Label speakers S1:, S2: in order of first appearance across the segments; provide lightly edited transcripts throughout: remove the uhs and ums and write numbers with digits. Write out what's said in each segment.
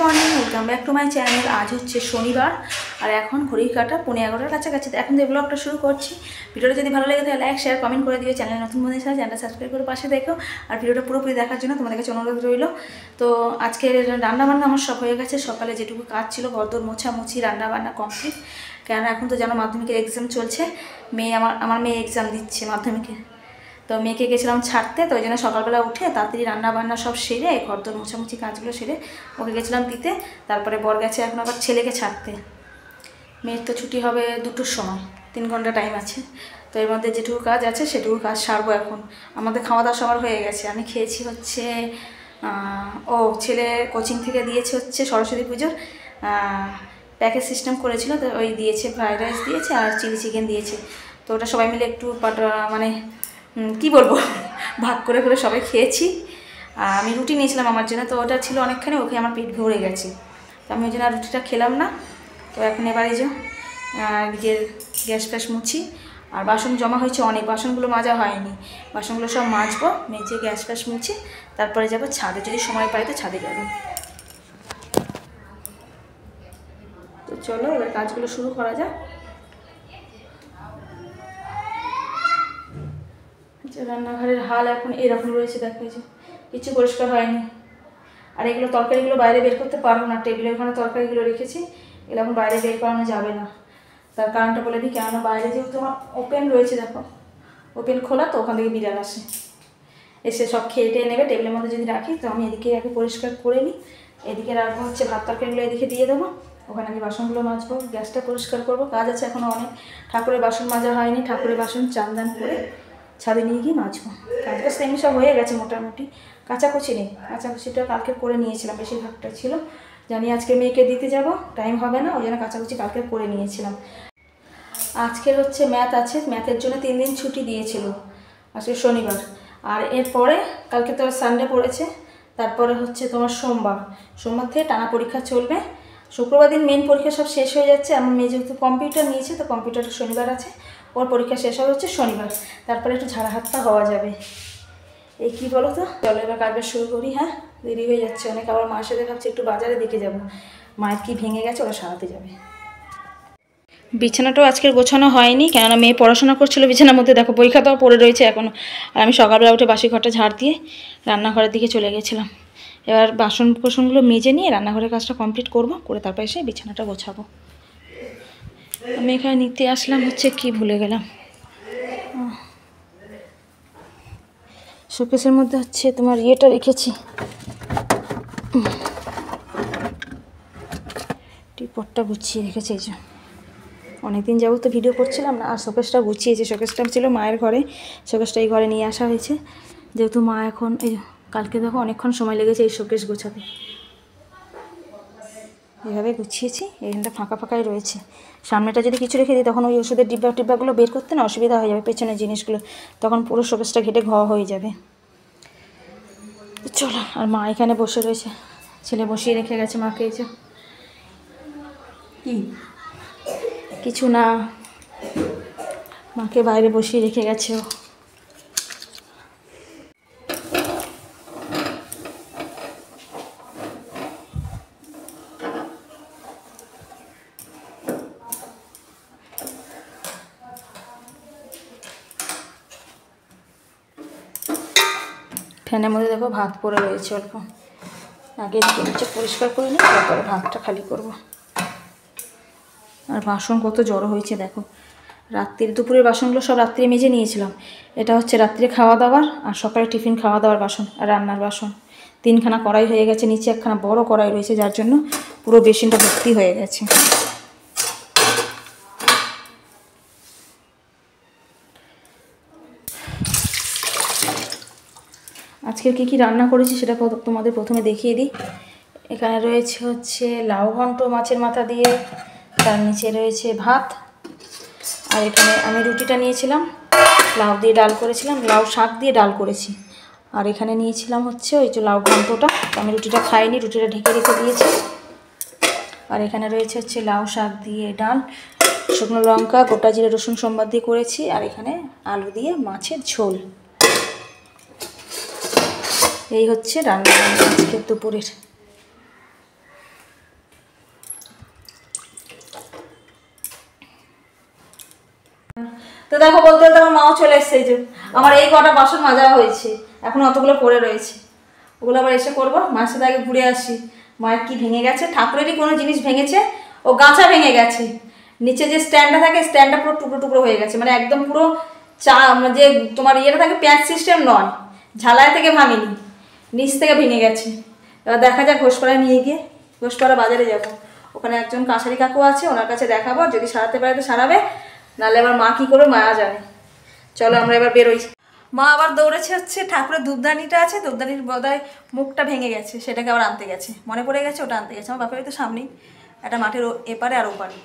S1: Morning, welcome back to my channel. আজ হচ্ছে শনিবার আর এখন ঘড়ির কাটা 11:15 কাছাকাছি। এখন যে ব্লগটা শুরু করছি। ভিডিওটা যদি ভালো লাগে তাহলে লাইক শেয়ার কমেন্ট করে দিও। চ্যানেল নতুন বন্ধু হিসেবে চ্যানেলটা সাবস্ক্রাইব করে পাশে দেখো আর ভিডিওটা পুরোপুরি দেখার জন্য তোমাদের কাছে অনুরোধ রইল। তো আজকে রান্নাবান্না আমার সব হয়ে গেছে। সকালে যেটুকু কাজ ছিল ঘরদোর মোছামুছি, রান্নাবান্না কমপ্লিট। কেন এখন তো জানো মাধ্যমিকের এক্সাম চলছে। আমার মেয়ে এক্সাম দিচ্ছে মাধ্যমিকে। তো মেয়েকে গেছিলাম ছাড়তে, তো ওই জন্য সকালবেলা উঠে তাড়াতাড়ি রান্নাবান্না সব সেরে ঘরদোর মোছামুছি কাজগুলো সেরে ওকে গেছিলাম দিতে। তারপরে বর গেছে এখন আবার ছেলেকে ছাড়তে। মেয়ের তো ছুটি হবে 2টোর সময়, 3 ঘন্টা টাইম আছে। তো এর মধ্যে যেটুকু কাজ আছে সেটুকু কাজ সারবো এখন। আমাদের খাওয়া দাওয়া সবার হয়ে গেছে। আমি খেয়েছি হচ্ছে ছেলে কোচিং থেকে দিয়েছে হচ্ছে সরস্বতী পুজোর প্যাকেজ সিস্টেম করেছিল, তো ওই দিয়েছে ফ্রাইড রাইস দিয়েছে আর চিলি চিকেন দিয়েছে। তো ওটা সবাই মিলে একটু মানে কি বলবো ভাগ করে করে সবাই খেয়েছি। আমি রুটি নিয়েছিলাম আমার জন্য, তো ওটা ছিল অনেকখানি, ওকে আমার পেট ভরে গেছে। তো আমি ওই জন্য রুটিটা খেলাম না। তো এখন এবারে যে গ্যাস ফ্যাস মুছি আর বাসন জমা হয়েছে অনেক, বাসনগুলো মাজা হয়নি। বাসনগুলো সব মাজবো, মেজে গ্যাস ফ্যাস মুছি তারপরে যাবো ছাদে। যদি সময় পাই তো ছাদে যাবো। তো চলো এবার কাজগুলো শুরু করা যাক। রান্নাঘরের হাল এখন এরকম রয়েছে, দেখো যে কিছু পরিষ্কার হয়নি। আর এগুলো তরকারিগুলো বাইরে বের করতে পারবো না, টেবিলের ওখানে তরকারিগুলো রেখেছি, এগুলো এখন বাইরে বের করানো যাবে না। তার কারণটা বলে দিই, কেননা বাইরে যেহেতু আমার ওপেন রয়েছে, দেখো ওপেন খোলা, তো ওখান থেকে বিড়াল এসে সব খেয়ে টেয়ে নেবে। টেবিলের মধ্যে যদি রাখি তো আমি এদিকে আগে পরিষ্কার করে নিই। এদিকে রাখবো হচ্ছে ভাত তরকারিগুলো, এদিকে দিয়ে দেবো। ওখানে আমি বাসনগুলো মাজবো, গ্যাসটা পরিষ্কার করবো। কাজ আছে এখনও অনেক। ঠাকুরের বাসন মাজা হয়নি, ঠাকুরের বাসন চান করে ছাদে নিয়ে গিয়ে মাজবো। কাজটা সেমনি সব হয়ে গেছে মোটামুটি। কাচাকুচি নেই, কাচাকুচিটা কালকে করে নিয়েছিলাম, বেশিরভাগটা ছিল। জানি আজকে মেয়েকে দিতে যাব, টাইম হবে না, ওই জন্য কাচাকুচি কালকে করে নিয়েছিলাম। আজকের হচ্ছে ম্যাথ আছে, ম্যাথের জন্য 3 দিন ছুটি দিয়েছিল, আজকে শনিবার। আর এরপরে কালকে তো সানডে পড়েছে, তারপরে হচ্ছে তোমার সোমবার থেকে টানা পরীক্ষা চলবে। শুক্রবার দিন মেন পরীক্ষা সব শেষ হয়ে যাচ্ছে। আমার মেয়ে যেহেতু কম্পিউটার নিয়েছে, তো কম্পিউটারটা শনিবার আছে, ওর পরীক্ষা শেষ হবে হচ্ছে শনিবার। তারপরে একটু ঝাড়া হাত পা হওয়া যাবে। এই কী বলো তো, চলো এবার কাজটা শুরু করি। হ্যাঁ, দেরি হয়ে যাচ্ছে অনেক। আবার মার সাথে ভাবছি একটু বাজারে দেখে যাব, মায়ের কি ভেঙে গেছে, ওরা সারাতে যাবে। বিছানাটাও আজকের গোছানো হয়নি, কেননা মেয়ে পড়াশোনা করছিল বিছানার মধ্যে, দেখো বই খাতাও পড়ে রয়েছে এখনও। আর আমি সকালবেলা উঠে বাসি ঘরটা ঝাড় দিয়ে রান্নাঘরের দিকে চলে গেছিলাম। এবার বাসন কোসনগুলো মেজে নিয়ে রান্নাঘরের কাজটা কমপ্লিট করব, করে তারপর এসে বিছানাটা গোছাবো। আমি এখানে নিতে আসলাম হচ্ছে কি ভুলে গেলাম, শোকেসের মধ্যে হচ্ছে তোমার ইয়েটা রেখেছি, টিপটটা গুছিয়ে রেখেছি। এই যে অনেকদিন যাবো তো ভিডিও করছিলাম না, আর শোকেসটা গুছিয়েছি। শোকেসটা ছিল মায়ের ঘরে, শোকেসটা এই ঘরে নিয়ে আসা হয়েছে, যেহেতু মা এখন এই কালকে দেখো অনেকক্ষণ সময় লেগেছে এই শোকেস গোছাতে। এভাবে গুছিয়েছি, এখানটা ফাঁকা ফাঁকাই রয়েছে। সামনেটা যদি কিছু রেখে দিই তখন ওই ওষুধের ডিব্বাগুলো বের করতে না অসুবিধা হয়ে যাবে, পেছনের জিনিসগুলো, তখন পুরো শোকেসটা ঘেটে ঘ হয়ে যাবে। চলো, আর মা এখানে বসে রয়েছে, ছেলে বসিয়ে রেখে গেছে মাকে। এই যে কিছু না, মাকে বাইরে বসিয়ে রেখে গেছে ও। ফ্যানের মধ্যে দেখো ভাত পড়ে রয়েছে অল্প, আগে নিচে পরিষ্কার করে নিই, তারপরে ভাতটা খালি করব। আর বাসন কত জড়ো হয়েছে দেখো, দুপুরের বাসনগুলো সব রাত্রে মেজে নিয়েছিলাম। এটা হচ্ছে রাত্রে খাওয়া দাওয়ার আর সকালে টিফিন খাওয়া দাওয়ার বাসন আর রান্নার বাসন। 3খানা কড়াই হয়ে গেছে, নিচে একখানা বড় কড়াই রয়েছে, যার জন্য পুরো বেসিনটা ভর্তি হয়ে গেছে। আজকের কী রান্না করেছি সেটা তোমাদের প্রথমে দেখিয়ে দিই। এখানে রয়েছে হচ্ছে লাউ ঘন্ট মাছের মাথা দিয়ে, তার নিচে রয়েছে ভাত। আর এখানে আমি রুটিটা নিয়েছিলাম, লাউ দিয়ে ডাল করেছিলাম, লাউ শাক দিয়ে ডাল করেছি। আর এখানে নিয়েছিলাম হচ্ছে ওই যে লাউ ঘন্টটা, আমি রুটিটা খাইনি, রুটিটা ঢেকে রেখে দিয়েছি। আর এখানে রয়েছে হচ্ছে লাউ শাক দিয়ে ডাল, শুকনো লঙ্কা গোটা জিরে রসুন সম্বাদ দিয়ে করেছি। আর এখানে আলু দিয়ে মাছের ঝোল। এই হচ্ছে রান্না আজকের দুপুরের। তো দেখো বলতে বলতে আমার মাও চলে এসছে। এই যে আমার এই কটা বাসন মাজা হয়েছে, এখন অতগুলো পড়ে রয়েছে, ওগুলো আবার এসে করবো। মায়ের সাথে আগে ঘুরে আসি। মায়ের কি ভেঙে গেছে, ঠাকুরেরই কোনো জিনিস ভেঙেছে, ও গাছা ভেঙে গেছে। নিচে যে স্ট্যান্ডটা থাকে, স্ট্যান্ডটা পুরো টুকরো টুকরো হয়ে গেছে, মানে একদম পুরো যে তোমার ইয়েটা থাকে প্যাঁচ সিস্টেম নয়, ঝালাই থেকে ভাঙেনি, নিচ থেকে ভেঙে গেছে। এবার দেখা যাক ঘোষপাড়ায় নিয়ে গিয়ে, ঘোষপাড়া বাজারে যাব, ওখানে একজন কাছারি কাকু আছে, ওনার কাছে দেখাবো, যদি সারাতে পারে তো সারাবে, নাহলে আবার মা কী করবে মায়া জানে। চলো আমরা এবার বেরোই। মা আবার দৌড়েছে হচ্ছে ঠাকুরের ধূপদানিটা আছে, ধূপদানির বোধহয় মুখটা ভেঙে গেছে, সেটাকে আবার আনতে গেছে, মনে পড়ে গেছে ওটা আনতে গেছে। আমার বাপের তো সামনেই একটা মাঠের এপারে আর ওপারে।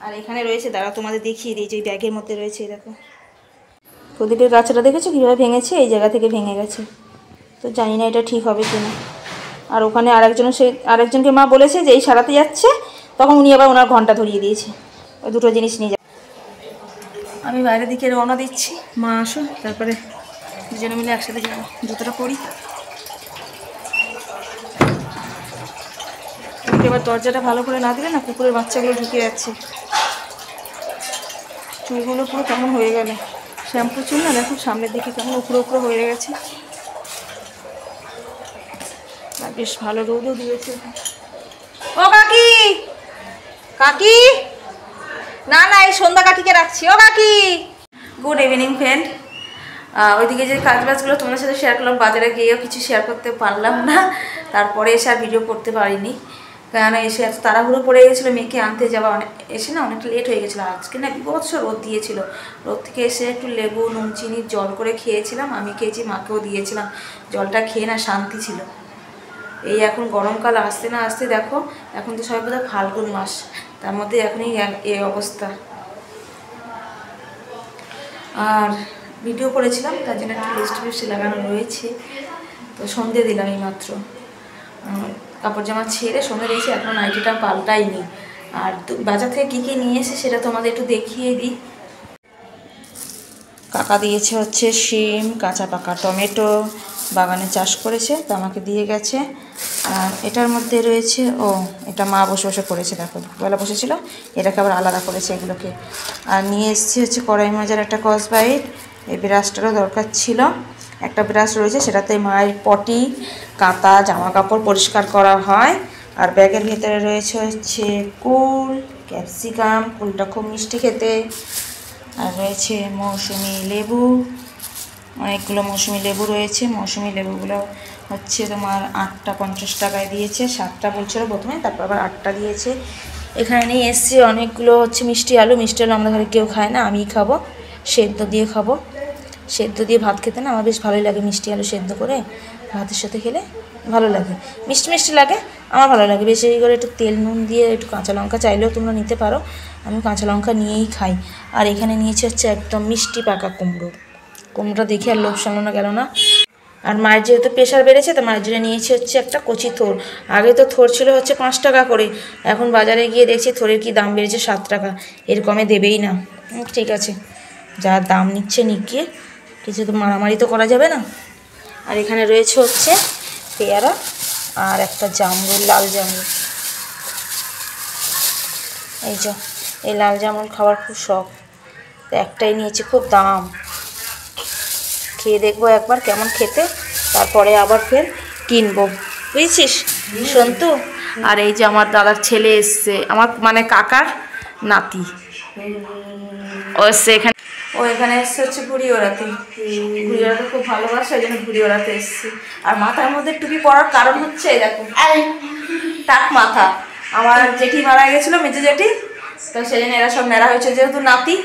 S1: আর এখানে রয়েছে, দাঁড়া তোমাদের দেখিয়ে দিই, যে ব্যাগের মধ্যে রয়েছে, এই দেখো প্রদীপের গাছটা দেখেছো কীভাবে ভেঙেছে, এই জায়গা থেকে ভেঙে গেছে। তো জানি না এটা ঠিক হবে কিনা। আর ওখানে আরেকজনকে মা বলেছে যে এই সারাতে যাচ্ছে, তখন উনি আবার ওনার ঘন্টা ধরিয়ে দিয়েছে। ওই দুটো জিনিস নিয়ে যাবে। আমি বাইরের দিকে রওনা দিচ্ছি, মা আসো, তারপরে দুজনে মিলে একসাথে যাবো। জুতোটা পরি, এবার দরজাটা ভালো করে না দিলে না কুকুরের বাচ্চাগুলো ঢুকে যাচ্ছে। চুলগুলো পুরো কেমন হয়ে গেল, শ্যাম্পু চুল না, দেখো সামনের দিকে কেমন উপরে উপরে হয়ে গেছে। বেশ ভালো রোদও দিয়েছে। ও কাকি, কাকি, না না এই সন্ধ্যা কাকিকে রাখছি। ও কাকি, গুড ইভিনিং ফ্রেন্ড। ওইদিকে যে কাজবাজগুলো তোমার সাথে শেয়ার করলাম, বাজারে গিয়েও কিছু শেয়ার করতে পারলাম না, তারপরে এসে আর ভিডিও করতে পারিনি, কারণ এসে এত তাড়াহুড়ো পড়ে গেছিলো মেয়েকে আনতে যাওয়া, এসে না অনেকটা লেট হয়ে গেছিলো। আজকে না বিভৎস রোদ দিয়েছিল, রোদ থেকে এসে একটু লেবু নুন চিনির জল করে খেয়েছিলাম, আমি খেয়েছি, মাকেও দিয়েছিলাম। জলটা খেয়ে না শান্তি ছিল। এই এখন গরমকাল আসতে না আসতে দেখো, এখন তো সবাই বোধহয় ফাল্গুন মাস, তার মধ্যে এখনই এই অবস্থা। আর ভিডিও করেছিলাম, তার জন্য একটু লিপস্টিক লাগানো রয়েছে। তো সন্ধে দিলাম এই মাত্র, কাপড় জামা ছেড়ে সন্ধে দিয়েছি, এখন নাইটিটা পাল্টাইনি। আর বাজার থেকে কী কী নিয়ে এসে সেটা তোমাদের একটু দেখিয়ে দিই। কাকা দিয়েছে হচ্ছে শিম, কাঁচা পাকা টমেটো, বাগানে চাষ করেছে, তো আমাকে দিয়ে গেছে। আর এটার মধ্যে রয়েছে, এটা মা বসে বসে করেছে, দেখো বেলা বসেছিল, এটাকে আবার আলাদা করেছে এগুলোকে। আর নিয়ে এসেছি হচ্ছে কড়াই মাজার একটা কসবাইট, এই ব্রাশটারও দরকার ছিল, একটা ব্রাশ রয়েছে, সেটাতে মায়ের পটি, কাঁথা, জামা কাপড় পরিষ্কার করা হয়। আর ব্যাগের ভেতরে রয়েছে হচ্ছে কুল, ক্যাপসিকাম, কুলটা খুব মিষ্টি খেতে। আর রয়েছে মৌসুমি লেবু, অনেকগুলো মৌসুমি লেবু রয়েছে। মৌসুমি লেবুগুলো হচ্ছে তোমার 8টা 50 টাকায় দিয়েছে, 7টা বলছিল প্রথমে, তারপর আবার 8টা দিয়েছে। এখানে নিয়ে এসছি অনেকগুলো হচ্ছে মিষ্টি আলু। মিষ্টি আলু আমাদের ঘরে কেউ খায় না, আমিই খাবো, সেদ্ধ দিয়ে খাবো। সেদ্ধ দিয়ে ভাত খেতে না আমার বেশ ভালোই লাগে, মিষ্টি আলু সেদ্ধ করে ভাতের সাথে খেলে ভালো লাগে, মিষ্টি মিষ্টি লাগে, আমার ভালো লাগে। বেশি করে একটু তেল নুন দিয়ে, একটু কাঁচা লঙ্কা চাইলেও তোমরা নিতে পারো, আমি কাঁচা লঙ্কা নিয়েই খাই। আর এখানে নিয়েছি হচ্ছে একদম মিষ্টি পাকা কুমড়ো, কুমড়োটা দেখে আর লোভ সামলানো গেল না। আর মায়ের যেহেতু প্রেশার বেড়েছে, তো মায়ের জন্য নিয়েছি হচ্ছে একটা কচি থোর। আগে তো থোর ছিল হচ্ছে 5 টাকা করে, এখন বাজারে গিয়ে দেখছি থোরের কি দাম বেড়েছে, 7 টাকা, এর কমে দেবেই না। ঠিক আছে, যা দাম নিচ্ছে নিক গিয়ে, কিছু তো মারামারি তো করা যাবে না। আর এখানে রয়েছে হচ্ছে পেয়ারা আর একটা জামরুল, লাল জামরুল। এই যে এই লাল জামরুল খাওয়ার খুব শখ, তো একটাই নিয়েছি, খুব দাম। খেয়ে দেখবো একবার কেমন খেতে, তারপরে আবার ফের কিনবো, বুঝেছিস সন্তু। আর এই যে আমার দাদার ছেলে এসছে, আমার মানে কাকার নাতি, ও এসছে এখানে, ও এখানে এসছে হচ্ছে ঘুড়ি ওড়াতে। ঘুড়ি ওড়াতে খুব ভালোবাসে, ওই জন্য ঘুড়ি ওড়াতে এসছে। আর মাথার মধ্যে টুপি পরার কারণ হচ্ছে এই দেখো, টাক মাথা। আমার জেঠি মারা গেছিলো, মেজো জেঠি, তো সেই জন্য এরা সব ন্যাড়া হয়েছে, যেহেতু নাতি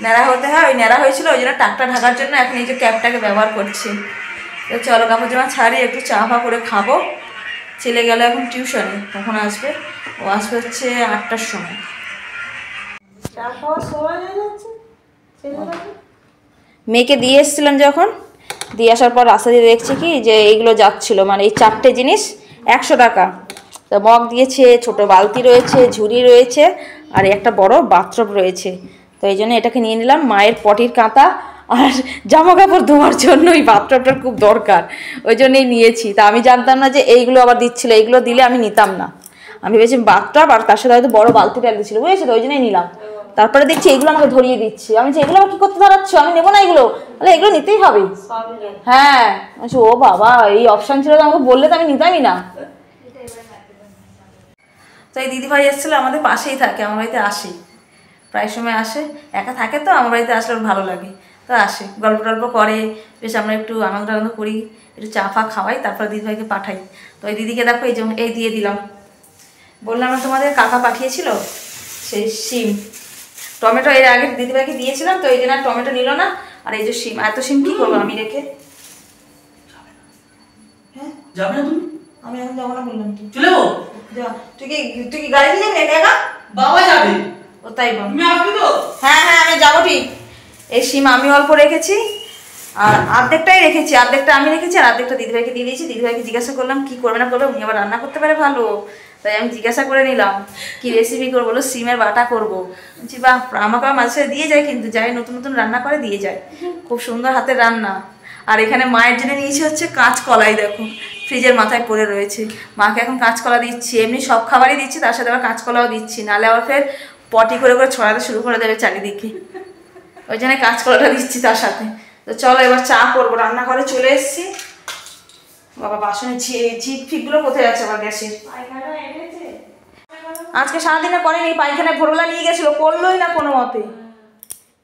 S1: ন্যাড়া হতে হয়, ওই ন্যাড়া হয়েছিল, ওই জন্য টাকটা ঢাকার জন্য এখন এই যে ক্যাপটাকে ব্যবহার করছি। তো চলো কাপড় জামা ছাড়ি, একটু চা ফা করে খাবো। ছেলে গেল এখন টিউশনে, কখন আসবে? ও আসবে হচ্ছে 8টার সময়। চা খাওয়ার সময় হয়ে যাচ্ছে। মেয়েকে দিয়ে এসেছিলাম, যখন দিয়ে আসার পর রাস্তা দিয়ে দেখছি কি যে এইগুলো যাচ্ছিলো, মানে এই 4টে জিনিস 100 টাকা। তো মগ দিয়েছে, ছোট বালতি রয়েছে, ঝুড়ি রয়েছে, আর একটা বড় বাথটব রয়েছে। তো এই জন্য এটাকে নিয়ে নিলাম। মায়ের পটির কাঁথা আর জামা কাপড় ধোয়ার জন্য এই বাথটবটার খুব দরকার, ওই জন্যই নিয়েছি। তা আমি জানতাম না যে এইগুলো আবার দিচ্ছিলো, এইগুলো দিলে আমি নিতাম না। আমি ভেবেছি বাথটব আর তার সাথে হয়তো বড় বালতি টালতি ছিল, বুঝেছি, তো ওই জন্যই নিলাম। তারপরে দেখছি এগুলো আমাকে ধরিয়ে দিচ্ছে। আমি বলছি এগুলো কি করতে ধরাচ্ছ, আমি নেবো না এগুলো। তাহলে এগুলো নিতেই হবে। হ্যাঁ বলছি ও বাবা, এই অপশান ছিল তো আমাকে বললে তো আমি নিতামই না। তো এই দিদিভাই এসেছিলো, আমাদের পাশেই থাকে, আমার বাড়িতে আসে, প্রায় সময় আসে। একা থাকে তো, আমার বাড়িতে আসলে ওর ভালো লাগে, তো আসে, গল্প টল্প করে, বেশ আমরা একটু আনন্দ আনন্দ করি, একটু চা ফা খাওয়াই, তারপর দিদিভাইকে পাঠাই। তো এই দিদিকে দেখো এই যে এই দিয়ে দিলাম, বললাম না তোমাদের কাকা পাঠিয়েছিল সেই শিম টমেটো, এর আগে দিদিভাইকে দিয়েছিলাম, তো এই জন্য আর টমেটো নিল না। আর এই যে শিম, এত শিম কী করবো আমি রেখে? হ্যাঁ যাবে না তুমি? আমি এখন যাবো না বললাম তো। চলে যাবো? তুই কি গাড়ি নিয়ে যাবি একা? বাবা যাবে। ও তাই বল। তুমি আসবে তো? হ্যাঁ হ্যাঁ আমি যাবো ঠিক। এই শিম আমি অল্প রেখেছি, আর অর্ধেকটাই রেখেছি, অর্ধেকটা আমি রেখেছি আর অর্ধেকটা দিদিভাইকে দিয়ে দিয়েছি। দিদিভাইকে জিজ্ঞাসা করলাম কি করবে না করবে, উনি আবার রান্না করতে পারে ভালো, তাই আমি জিজ্ঞাসা করে নিলাম কি রেসিপি করবো। বলো সিমের বাটা করবো। বলছি বাহ, আমাকে মাঝে সাথে দিয়ে যায়, কিন্তু যাই নতুন নতুন রান্না করে দিয়ে যায়, খুব সুন্দর হাতের রান্না। আর এখানে মায়ের জন্য নিয়েছি হচ্ছে কাঁচকলাই, দেখো ফ্রিজের মাথায় পড়ে রয়েছে, মাকে এখন কাঁচকলা দিচ্ছি। এমনি সব খাবারই দিচ্ছি, তার সাথে আবার কাঁচকলাও দিচ্ছি, নাহলে আবার ফের পটি করে করে ছড়াতে শুরু করে দেবে চারিদিকে, ওই জন্য কাঁচকলাটা দিচ্ছি তার সাথে। তো চলো এবার চা করবো, রান্নাঘরে চলে এসেছি। বাবা বাসনে ঝিপ ফিপগুলো কোথায় আছে আবার গ্যাসের? আজকে সারাদিনে করেনি, পায়খানায় ভোরবেলা নিয়ে গেছিলো, করলোই না কোনো মতে।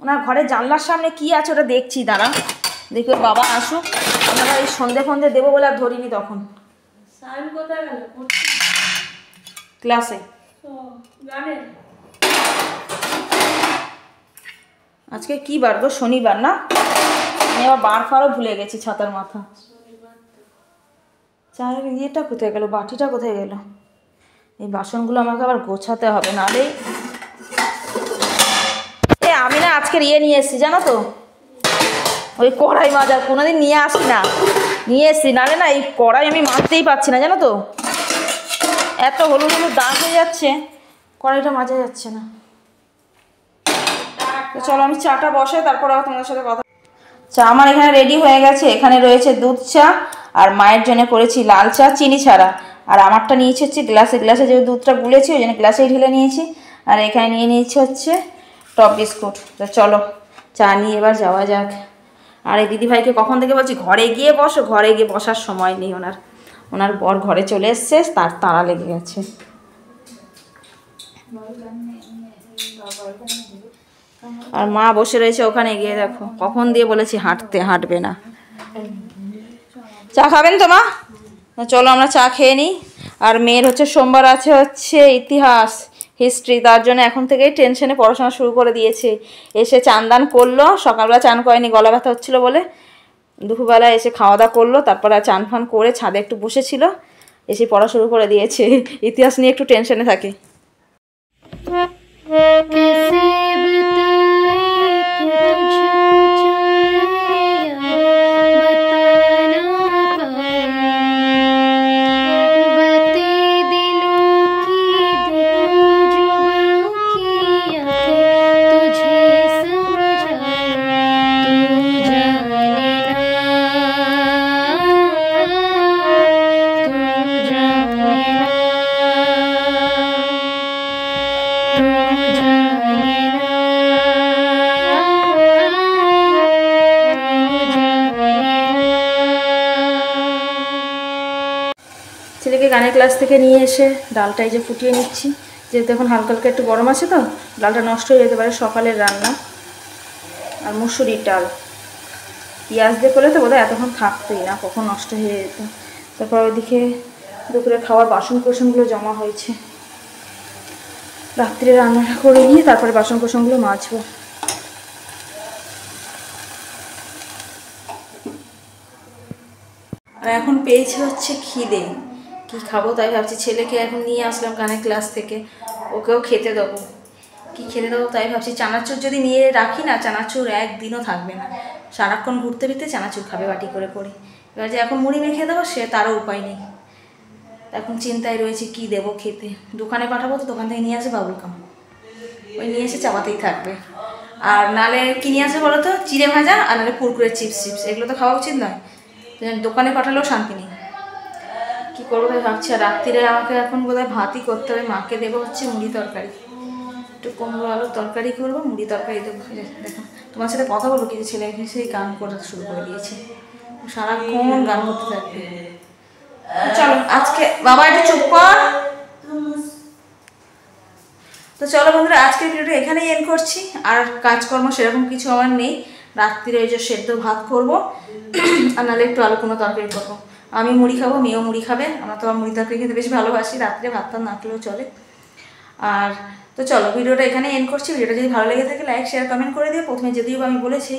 S1: ওনার ঘরের জানলার সামনে কি আছে ওটা দেখছি, দাঁড়া দেখি ওর বাবা আসুক। ওনারা এই সন্ধে ফন্ধে দেবো বলে আর ধরিনি তখন। ক্লাসে আজকে কি বার গো? শনিবার না? আমি আবার বার ফারও ভুলে গেছি, ছাতার মাথা। চায়ের ইয়েটা কোথায় গেল, বাটিটা কোথায় গেল? এই বাসনগুলো আমাকে আবার গোছাতে হবে, নাহলে আমি না আজকের ইয়ে নিয়ে এসেছি জানো তো, ওই কড়াই মাজার, কোনোদিন নিয়ে আসি না, নিয়ে এসেছি, নাহলে না এই কড়াই আমি মাজতেই পারছি না জানো তো, এত হলুদ হলুদ দাগ হয়ে যাচ্ছে, কড়াইটা মাজা যাচ্ছে না। তো চলো আমি চাটা বসাই, তারপর আবার তোমাদের সাথে কথা। চা আমার এখানে রেডি হয়ে গেছে, এখানে রয়েছে দুধ চা, আর মায়ের জন্য করেছি লাল চা চিনি ছাড়া, আর আমারটা নিয়েছি হচ্ছে গ্লাসে, গ্লাসে যে দুধটা গুলেছি ওই জন্য গ্লাসেই ঢেলে নিয়েছি, আর এখানে নিয়ে নিয়েছি হচ্ছে টপ বিস্কুট। তো চলো চা নিয়ে এবার যাওয়া যাক। আর এই দিদিভাইকে কখন থেকে বলছি ঘরে গিয়ে বসো, ঘরে গিয়ে বসার সময় নেই ওনার, ওনার বর ঘরে চলে এসছে, তার তাড়া লেগে গেছে। আর মা বসে রয়েছে ওখানে, গিয়ে দেখো কখন দিয়ে বলেছি হাঁটতে, হাঁটবে না। চা খাবেন তো মা? চলো আমরা চা খেয়ে নিই। আর মেয়ের হচ্ছে সোমবার আছে হচ্ছে ইতিহাস হিস্ট্রি, তার জন্য এখন থেকেই টেনশনে পড়াশোনা শুরু করে দিয়েছে। এসে চান দান করলো, সকালবেলা চান করেনি গলা ব্যথা হচ্ছিলো বলে, দুপুরবেলা এসে খাওয়া দাওয়া করলো, তারপরে চান ফান করে ছাদে একটু বসেছিল, এসে পড়া শুরু করে দিয়েছে। ইতিহাস নিয়ে একটু টেনশনে থাকে। ছেলেকে গানের ক্লাস থেকে নিয়ে এসে ডালটা এই যে ফুটিয়ে নিচ্ছি, যেহেতু এখন হালকা হালকা একটু গরম আছে তো ডালটা নষ্ট হয়ে যেতে পারে, সকালের রান্না। আর মুসুরির ডাল পেঁয়াজ দিয়ে করলে তো বোধহয় এতক্ষণ থাকতোই না, কখন নষ্ট হয়ে যেত। তারপর ওইদিকে দুপুরে খাওয়ার বাসন কোসনগুলো জমা হয়েছে, রাত্রে রান্নাটা করে নিয়ে তারপরে বাসন কোসনগুলো মাজবো। আর এখন পেয়েছে হচ্ছে খিদে, কি খাবো তাই ভাবছি। ছেলেকে এখন নিয়ে আসলাম গানের ক্লাস থেকে, ওকেও খেতে দেবো, কি খেতে দেবো তাই ভাবছি। চানাচুর যদি নিয়ে রাখি না, চানাচুর একদিনও থাকবে না, সারাক্ষণ ঘুরতে ফিরতে চানাচুর খাবে বাটি করে করে। এবার যে এখন মুড়ি মেখে দেবো সে তারও উপায় নেই, এখন চিন্তায় রয়েছে কি দেবো খেতে। দোকানে পাঠাবো তো দোকান থেকে নিয়ে আসে বাবুলকাম, ওই নিয়ে এসে চাপাতেই থাকবে। আর নালে কি নিয়ে আসে বলো তো, চিড়ে ভাজা আর নাহলে কুরকুরে চিপস চিপস, এগুলো তো খাওয়া উচিত নয়, দোকানে পাঠালেও শান্তি নেই। কী করবো তাই ভাবছি। আর রাত্রিরে আমাকে এখন বোধহয় ভাতই করতে হবে, মাকে দেবো হচ্ছে মুড়ি তরকারি, একটু কুমড়ো আলুর তরকারি করবো, মুড়ি তরকারি দেবো। দেখো তোমার সাথে কথা বলবো, কিছু ছেলে সেই গান করা শুরু করে দিয়েছে, সারাক্ষণ গান করতে থাকবে। চলো আজকে বাবা একটু চুপ কর। তো চলো বন্ধুরা, আজকের ভিডিওটা এখানেই এন্ড করছি। আর কাজকর্ম সেরকম কিছু আমার নেই। রাত্রিরে এই যে সেদ্ধ ভাত করবো, আর নাহলে একটু আলু কোনো তরকারি করবো। আমি মুড়ি খাবো, মেয়েও মুড়ি খাবে। আমরা তো মুড়ি তরকারি খেতে বেশি ভালোবাসি, রাত্রে ভাত টাত না খেলেও চলে। আর তো চলো ভিডিওটা এখানে এন্ড করছি। ভিডিওটা যদি ভালো লেগে থাকে লাইক শেয়ার কমেন্ট করে দিও। প্রথমে যদিও আমি বলেছি,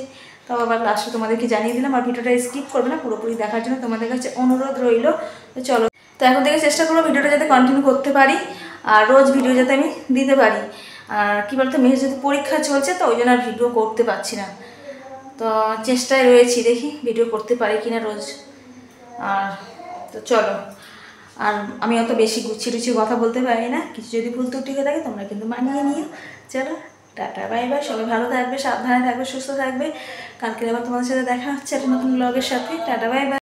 S1: তাও আবার লাস্টে তোমাদেরকে জানিয়ে দিলাম। আর ভিডিওটা স্কিপ করবে না, পুরোপুরি দেখার জন্য তোমাদের কাছে অনুরোধ রইল। তো চলো, তো এখন থেকে চেষ্টা করবো ভিডিওটা যাতে কন্টিনিউ করতে পারি, আর রোজ ভিডিও যাতে আমি দিতে পারি। আর কী বলতো, মেয়ের যদি পরীক্ষা চলছে, তো ওই জন্য আর ভিডিও করতে পারছি না। তো চেষ্টায় রয়েছি, দেখি ভিডিও করতে পারি কিনা রোজ। আর তো চলো, আর আমি অত বেশি গুছিয়ে টুছিয়ে কথা বলতে পারি না, কিছু যদি ভুল ত্রুটি হয়ে থাকে তোমরা কিন্তু মানিয়ে নিও। চলো টাটা বাই বাই, সবাই ভালো থাকবে, সাবধানে থাকবে, সুস্থ থাকবে। কালকে আবার তোমাদের সাথে দেখা হচ্ছে একটা নতুন ব্লগের সাথে। Tata bye bye.